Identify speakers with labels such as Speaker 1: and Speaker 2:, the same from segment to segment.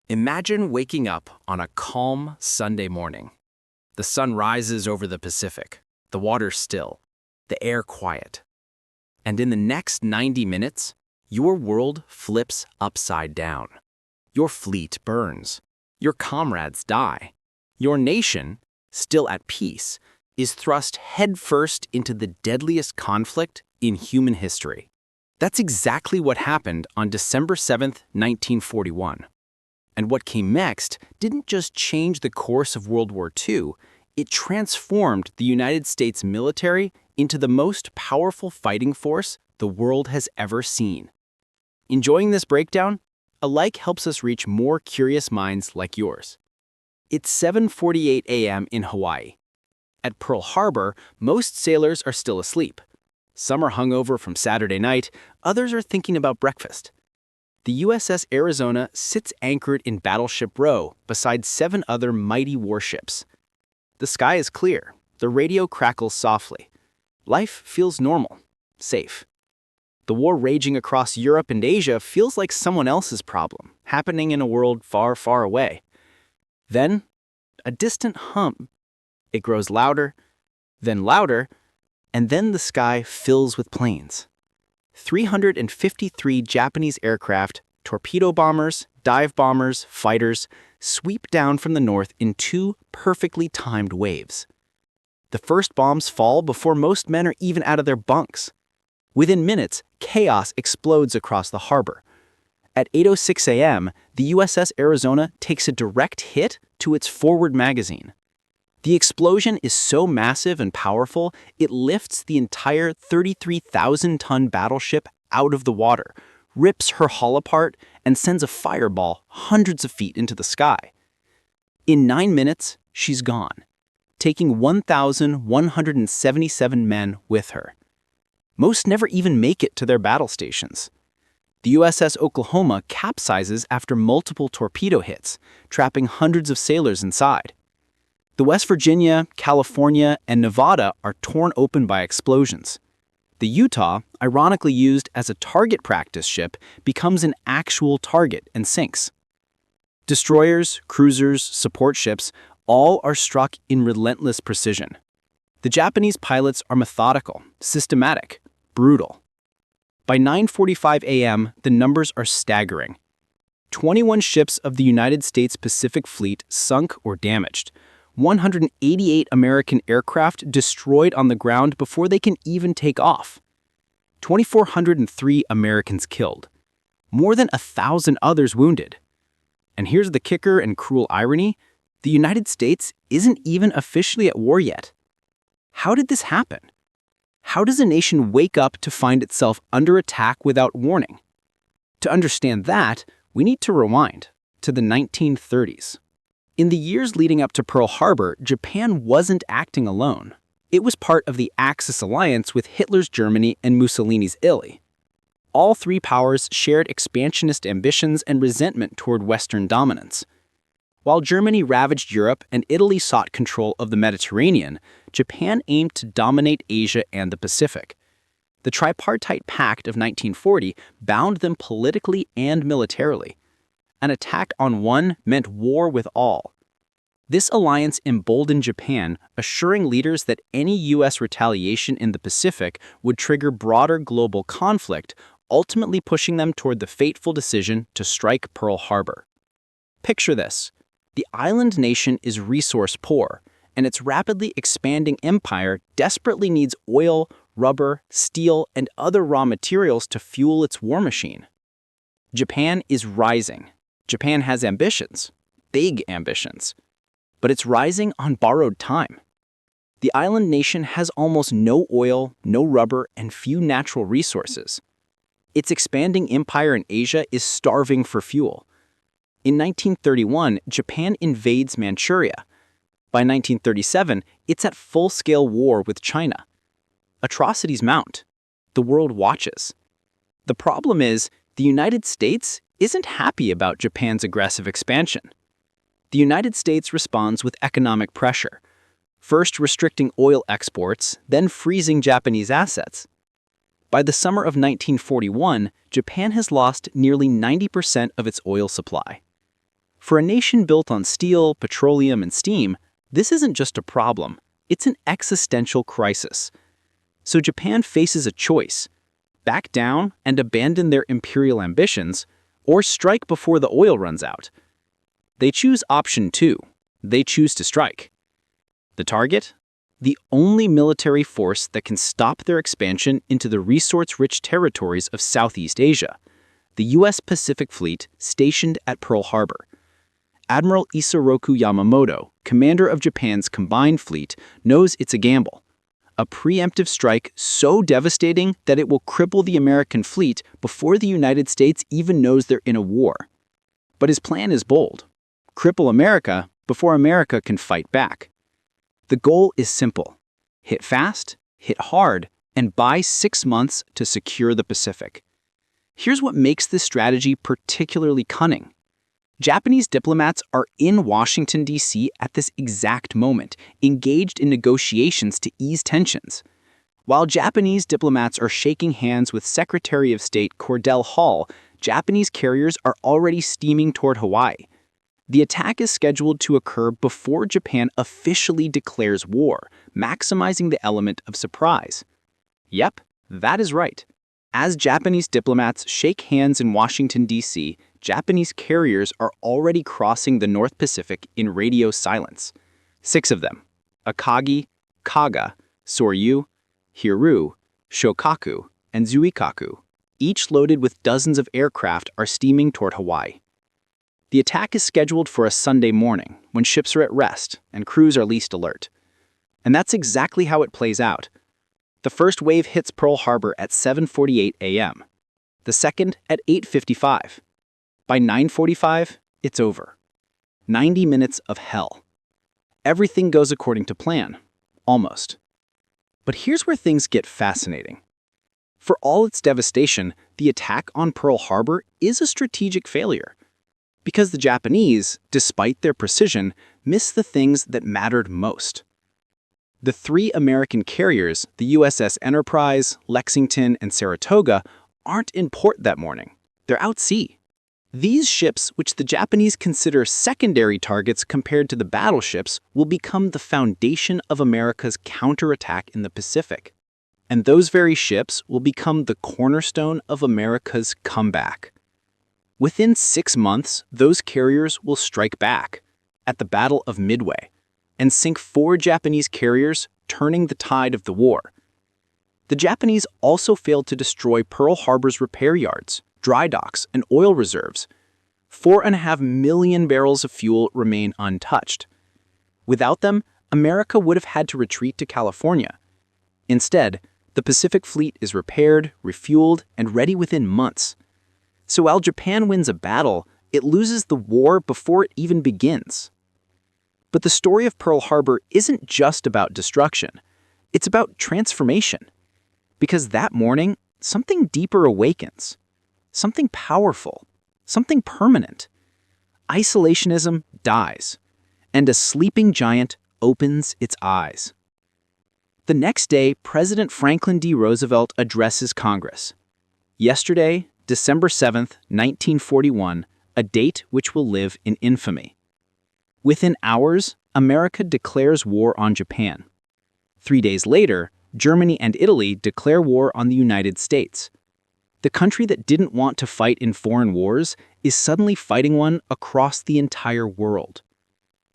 Speaker 1: Imagine waking up on a calm Sunday morning. The sun rises over the Pacific, the water still, the air quiet. And in the next 90 minutes, your world flips upside down. Your fleet burns. Your comrades die. Your nation, still at peace, is thrust headfirst into the deadliest conflict in human history. That's exactly what happened on December 7th, 1941. And what came next didn't just change the course of World War II, it transformed the United States military into the most powerful fighting force the world has ever seen. Enjoying this breakdown? A like helps us reach more curious minds like yours. It's 7:48 a.m. in Hawaii. At Pearl Harbor, most sailors are still asleep. Some are hungover from Saturday night, others are thinking about breakfast. The USS Arizona sits anchored in Battleship Row beside 7 other mighty warships. The sky is clear, the radio crackles softly. Life feels normal, safe. The war raging across Europe and Asia feels like someone else's problem, happening in a world far, far away. Then, a distant hum. It grows louder, and then the sky fills with planes. 353 Japanese aircraft, torpedo bombers, dive bombers, fighters, sweep down from the north in 2 perfectly timed waves. The first bombs fall before most men are even out of their bunks. Within minutes, chaos explodes across the harbor. At 8:06 a.m., the USS Arizona takes a direct hit to its forward magazine. The explosion is so massive and powerful, it lifts the entire 33,000-ton battleship out of the water, rips her hull apart, and sends a fireball hundreds of feet into the sky. In 9 minutes, she's gone, taking 1,177 men with her. Most never even make it to their battle stations. The USS Oklahoma capsizes after multiple torpedo hits, trapping hundreds of sailors inside. The West Virginia, California, and Nevada are torn open by explosions. The Utah, ironically used as a target practice ship, becomes an actual target and sinks. Destroyers, cruisers, support ships, all are struck in relentless precision. The Japanese pilots are methodical, systematic, brutal. By 9:45 a.m., the numbers are staggering. 21 ships of the United States Pacific Fleet sunk or damaged. 188 American aircraft destroyed on the ground before they can even take off. 2,403 Americans killed. More than 1,000 others wounded. And here's the kicker and cruel irony: the United States isn't even officially at war yet. How did this happen? How does a nation wake up to find itself under attack without warning? To understand that, we need to rewind to the 1930s. In the years leading up to Pearl Harbor, Japan wasn't acting alone. It was part of the Axis alliance with Hitler's Germany and Mussolini's Italy. All 3 powers shared expansionist ambitions and resentment toward Western dominance. While Germany ravaged Europe and Italy sought control of the Mediterranean, Japan aimed to dominate Asia and the Pacific. The Tripartite Pact of 1940 bound them politically and militarily. An attack on one meant war with all. This alliance emboldened Japan, assuring leaders that any U.S. retaliation in the Pacific would trigger broader global conflict, ultimately pushing them toward the fateful decision to strike Pearl Harbor. Picture this. The island nation is resource poor, and its rapidly expanding empire desperately needs oil, rubber, steel, and other raw materials to fuel its war machine. Japan is rising. Japan has ambitions, big ambitions, but it's rising on borrowed time. The island nation has almost no oil, no rubber, and few natural resources. Its expanding empire in Asia is starving for fuel. In 1931, Japan invades Manchuria. By 1937, it's at full-scale war with China. Atrocities mount. The world watches. The problem is, the United States isn't happy about Japan's aggressive expansion. The United States responds with economic pressure, first restricting oil exports, then freezing Japanese assets. By the summer of 1941, Japan has lost nearly 90% of its oil supply. For a nation built on steel, petroleum, and steam, this isn't just a problem, it's an existential crisis. So Japan faces a choice: back down and abandon their imperial ambitions, or strike before the oil runs out. They choose option 2. They choose to strike. The target? The only military force that can stop their expansion into the resource-rich territories of Southeast Asia, the U.S. Pacific Fleet stationed at Pearl Harbor. Admiral Isoroku Yamamoto, commander of Japan's combined fleet, knows it's a gamble. A preemptive strike so devastating that it will cripple the American fleet before the United States even knows they're in a war. But his plan is bold: cripple America before America can fight back. The goal is simple: hit fast, hit hard, and buy 6 months to secure the Pacific. Here's what makes this strategy particularly cunning. Japanese diplomats are in Washington, D.C. at this exact moment, engaged in negotiations to ease tensions. While Japanese diplomats are shaking hands with Secretary of State Cordell Hull, Japanese carriers are already steaming toward Hawaii. The attack is scheduled to occur before Japan officially declares war, maximizing the element of surprise. Yep, that is right. As Japanese diplomats shake hands in Washington, D.C., Japanese carriers are already crossing the North Pacific in radio silence. 6 of them: Akagi, Kaga, Soryu, Hiru, Shokaku, and Zuikaku, each loaded with dozens of aircraft, are steaming toward Hawaii. The attack is scheduled for a Sunday morning, when ships are at rest and crews are least alert. And that's exactly how it plays out. The first wave hits Pearl Harbor at 7:48 a.m., the second at 8:55. By 9:45, it's over. 90 minutes of hell. Everything goes according to plan. Almost. But here's where things get fascinating. For all its devastation, the attack on Pearl Harbor is a strategic failure. Because the Japanese, despite their precision, missed the things that mattered most. The 3 American carriers, the USS Enterprise, Lexington, and Saratoga, aren't in port that morning. They're out sea. These ships, which the Japanese consider secondary targets compared to the battleships, will become the foundation of America's counterattack in the Pacific. And those very ships will become the cornerstone of America's comeback. Within 6 months, those carriers will strike back at the Battle of Midway and sink 4 Japanese carriers, turning the tide of the war. The Japanese also failed to destroy Pearl Harbor's repair yards, dry docks, and oil reserves. 4.5 million barrels of fuel remain untouched. Without them, America would have had to retreat to California. Instead, the Pacific Fleet is repaired, refueled, and ready within months. So while Japan wins a battle, it loses the war before it even begins. But the story of Pearl Harbor isn't just about destruction. It's about transformation. Because that morning, something deeper awakens. Something powerful. Something permanent. Isolationism dies. And a sleeping giant opens its eyes. The next day, President Franklin D. Roosevelt addresses Congress. Yesterday, December 7th, 1941, a date which will live in infamy. Within hours, America declares war on Japan. 3 days later, Germany and Italy declare war on the United States. The country that didn't want to fight in foreign wars is suddenly fighting one across the entire world.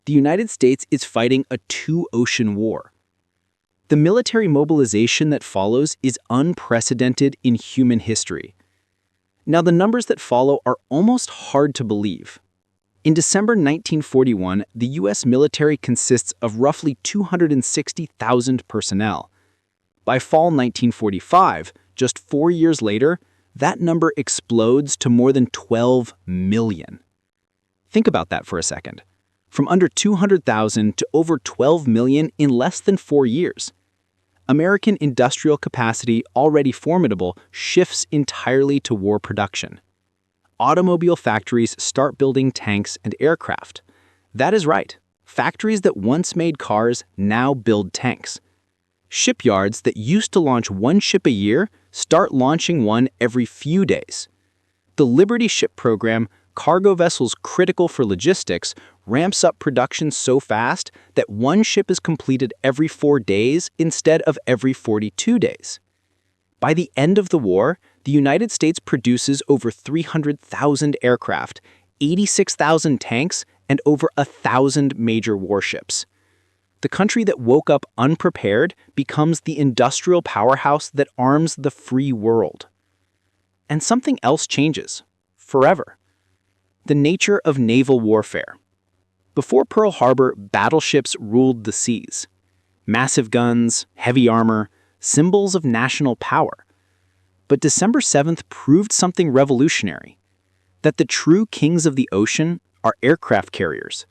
Speaker 1: The United States is fighting a 2-ocean war. The military mobilization that follows is unprecedented in human history. Now, the numbers that follow are almost hard to believe. In December 1941, the U.S. military consists of roughly 260,000 personnel. By fall 1945, just 4 years later, that number explodes to more than 12 million. Think about that for a second. From under 200,000 to over 12 million in less than 4 years. American industrial capacity, already formidable, shifts entirely to war production. Automobile factories start building tanks and aircraft. That is right. Factories that once made cars now build tanks. Shipyards that used to launch 1 ship a year start launching one every few days. The Liberty Ship program, cargo vessels critical for logistics, ramps up production so fast that one ship is completed every 4 days instead of every 42 days. By the end of the war, the United States produces over 300,000 aircraft, 86,000 tanks, and over 1,000 major warships. The country that woke up unprepared becomes the industrial powerhouse that arms the free world. And something else changes, forever. The nature of naval warfare. Before Pearl Harbor, battleships ruled the seas. Massive guns, heavy armor, symbols of national power. But December 7th proved something revolutionary, that the true kings of the ocean are aircraft carriers.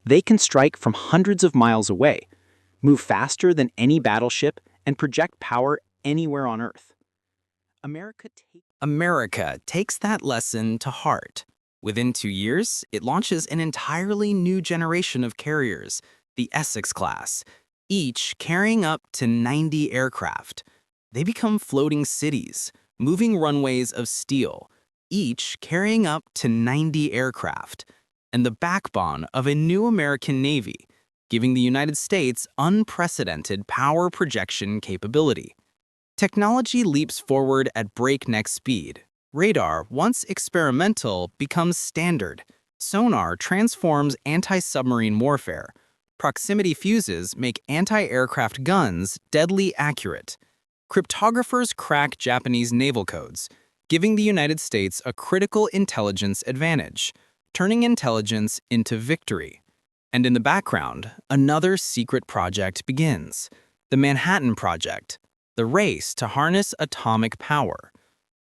Speaker 1: They can strike from hundreds of miles away, move faster than any battleship, and project power anywhere on Earth. America takes that lesson to heart. Within 2 years, it launches an entirely new generation of carriers, the Essex class, each carrying up to 90 aircraft. They become floating cities, moving runways of steel, each carrying up to 90 aircraft, and the backbone of a new American Navy, giving the United States unprecedented power projection capability. Technology leaps forward at breakneck speed. Radar, once experimental, becomes standard. Sonar transforms anti-submarine warfare. Proximity fuses make anti-aircraft guns deadly accurate. Cryptographers crack Japanese naval codes, giving the United States a critical intelligence advantage, turning intelligence into victory. And in the background, another secret project begins, the Manhattan Project, the race to harness atomic power,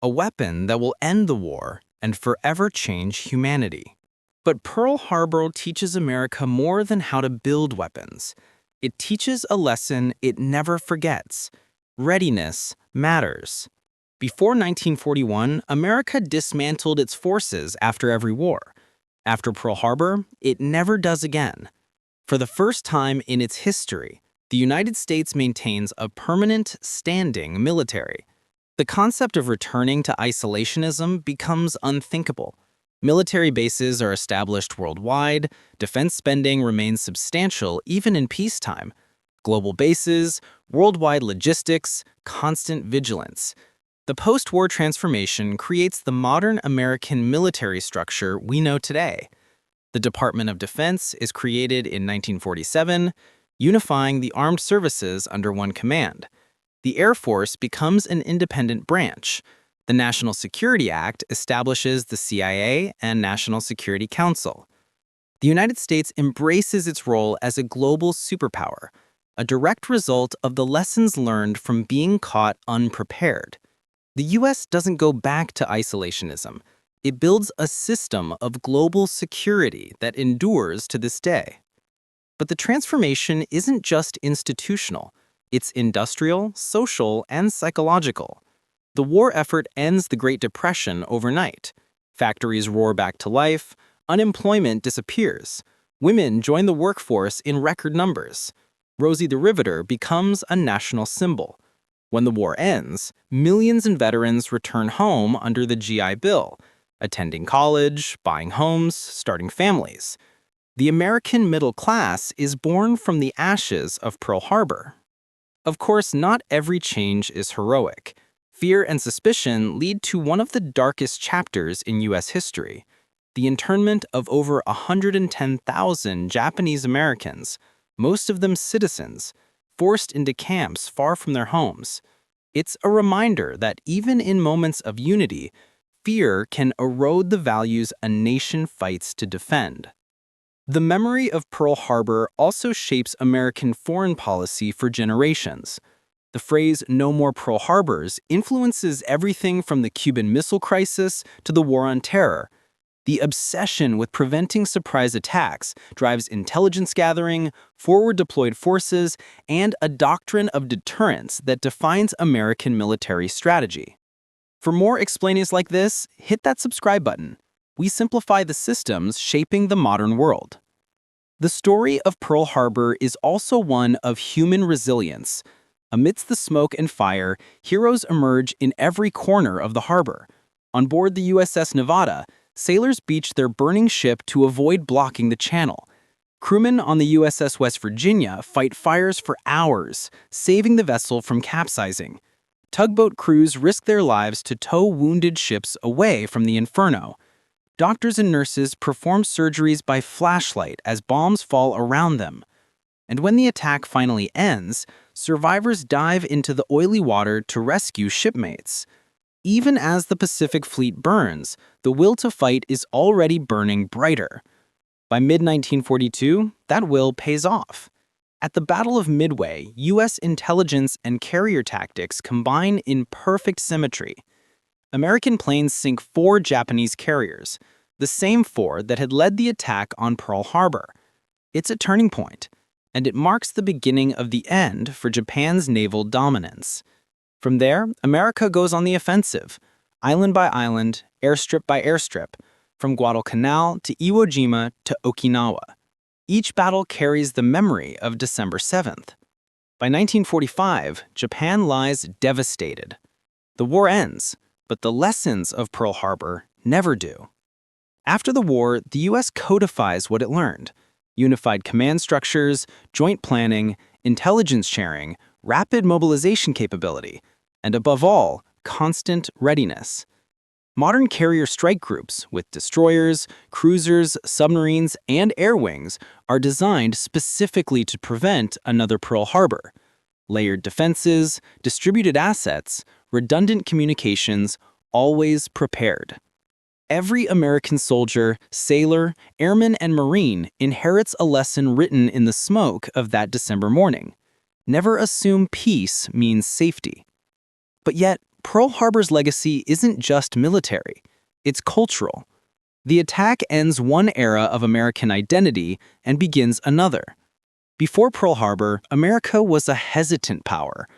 Speaker 1: a weapon that will end the war and forever change humanity. But Pearl Harbor teaches America more than how to build weapons. It teaches a lesson it never forgets. Readiness matters. Before 1941, America dismantled its forces after every war. After Pearl Harbor, it never does again. For the first time in its history, the United States maintains a permanent, standing military. The concept of returning to isolationism becomes unthinkable. Military bases are established worldwide, defense spending remains substantial even in peacetime. Global bases, worldwide logistics, constant vigilance. The post-war transformation creates the modern American military structure we know today. The Department of Defense is created in 1947, unifying the armed services under one command. The Air Force becomes an independent branch. The National Security Act establishes the CIA and National Security Council. The United States embraces its role as a global superpower, a direct result of the lessons learned from being caught unprepared. The U.S. doesn't go back to isolationism. It builds a system of global security that endures to this day. But the transformation isn't just institutional. It's industrial, social, and psychological. The war effort ends the Great Depression overnight. Factories roar back to life, unemployment disappears. Women join the workforce in record numbers. Rosie the Riveter becomes a national symbol. When the war ends, millions of veterans return home under the GI Bill, attending college, buying homes, starting families. The American middle class is born from the ashes of Pearl Harbor. Of course, not every change is heroic. Fear and suspicion lead to one of the darkest chapters in U.S. history, the internment of over 110,000 Japanese Americans, most of them citizens, forced into camps far from their homes. It's a reminder that even in moments of unity, fear can erode the values a nation fights to defend. The memory of Pearl Harbor also shapes American foreign policy for generations. The phrase "no more Pearl Harbors" influences everything from the Cuban Missile Crisis to the War on Terror. The obsession with preventing surprise attacks drives intelligence gathering, forward-deployed forces, and a doctrine of deterrence that defines American military strategy. For more explainers like this, hit that subscribe button. We simplify the systems shaping the modern world. The story of Pearl Harbor is also one of human resilience. Amidst the smoke and fire, heroes emerge in every corner of the harbor. On board the USS Nevada, sailors beached their burning ship to avoid blocking the channel. Crewmen on the USS West Virginia fight fires for hours, saving the vessel from capsizing. Tugboat crews risk their lives to tow wounded ships away from the inferno. Doctors and nurses perform surgeries by flashlight as bombs fall around them. And when the attack finally ends, survivors dive into the oily water to rescue shipmates. Even as the Pacific Fleet burns, the will to fight is already burning brighter. By mid-1942, that will pays off. At the Battle of Midway, U.S. intelligence and carrier tactics combine in perfect symmetry. American planes sink 4 Japanese carriers, the same 4 that had led the attack on Pearl Harbor. It's a turning point, and it marks the beginning of the end for Japan's naval dominance. From there, America goes on the offensive, island by island, airstrip by airstrip, from Guadalcanal to Iwo Jima to Okinawa. Each battle carries the memory of December 7th. By 1945, Japan lies devastated. The war ends, but the lessons of Pearl Harbor never do. After the war, the U.S. codifies what it learned: unified command structures, joint planning, intelligence sharing, rapid mobilization capability, and above all, constant readiness. Modern carrier strike groups with destroyers, cruisers, submarines, and air wings are designed specifically to prevent another Pearl Harbor. Layered defenses, distributed assets, redundant communications, always prepared. Every American soldier, sailor, airman, and Marine inherits a lesson written in the smoke of that December morning. Never assume peace means safety. But yet, Pearl Harbor's legacy isn't just military, it's cultural. The attack ends one era of American identity and begins another. Before Pearl Harbor, America was a hesitant power.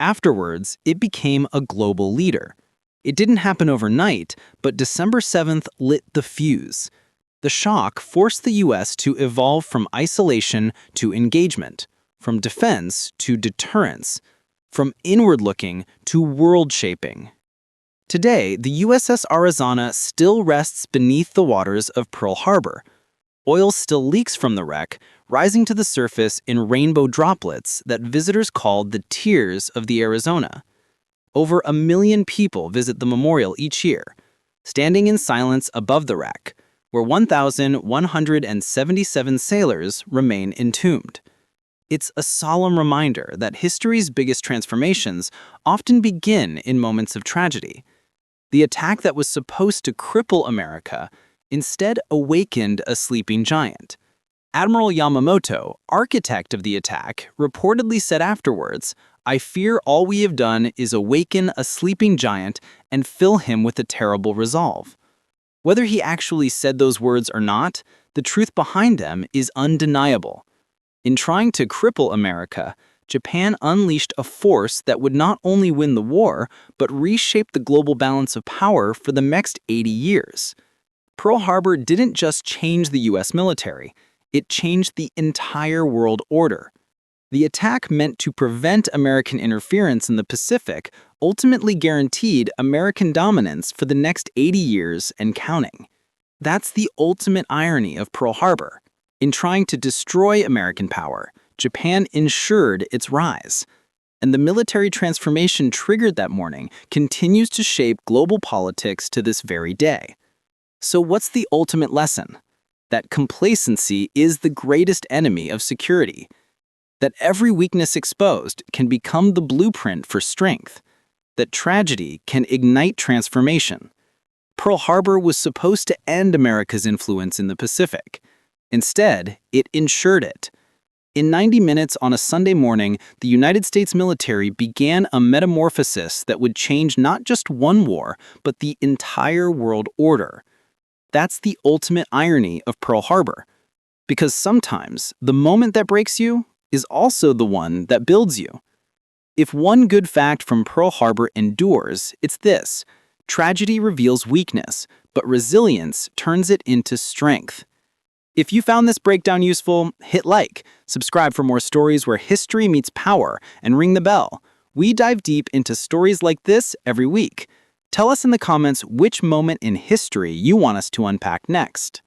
Speaker 1: Afterwards, it became a global leader. It didn't happen overnight, but December 7th lit the fuse. The shock forced the U.S. to evolve from isolation to engagement, from defense to deterrence, from inward-looking to world-shaping. Today, the USS Arizona still rests beneath the waters of Pearl Harbor. Oil still leaks from the wreck, rising to the surface in rainbow droplets that visitors called the Tears of the Arizona. Over 1 million people visit the memorial each year, standing in silence above the wreck, where 1,177 sailors remain entombed. It's a solemn reminder that history's biggest transformations often begin in moments of tragedy. The attack that was supposed to cripple America instead awakened a sleeping giant. Admiral Yamamoto, architect of the attack, reportedly said afterwards, "I fear all we have done is awaken a sleeping giant and fill him with a terrible resolve." Whether he actually said those words or not, the truth behind them is undeniable. In trying to cripple America, Japan unleashed a force that would not only win the war, but reshape the global balance of power for the next 80 years. Pearl Harbor didn't just change the U.S. military, it changed the entire world order. The attack meant to prevent American interference in the Pacific ultimately guaranteed American dominance for the next 80 years and counting. That's the ultimate irony of Pearl Harbor. In trying to destroy American power, Japan ensured its rise. And the military transformation triggered that morning continues to shape global politics to this very day. So what's the ultimate lesson? That complacency is the greatest enemy of security. That every weakness exposed can become the blueprint for strength. That tragedy can ignite transformation. Pearl Harbor was supposed to end America's influence in the Pacific. Instead, it ensured it. In 90 minutes on a Sunday morning, the United States military began a metamorphosis that would change not just one war, but the entire world order. That's the ultimate irony of Pearl Harbor. Because sometimes, the moment that breaks you is also the one that builds you. If one good fact from Pearl Harbor endures, it's this: tragedy reveals weakness, but resilience turns it into strength. If you found this breakdown useful, hit like, subscribe for more stories where history meets power, and ring the bell. We dive deep into stories like this every week. Tell us in the comments which moment in history you want us to unpack next.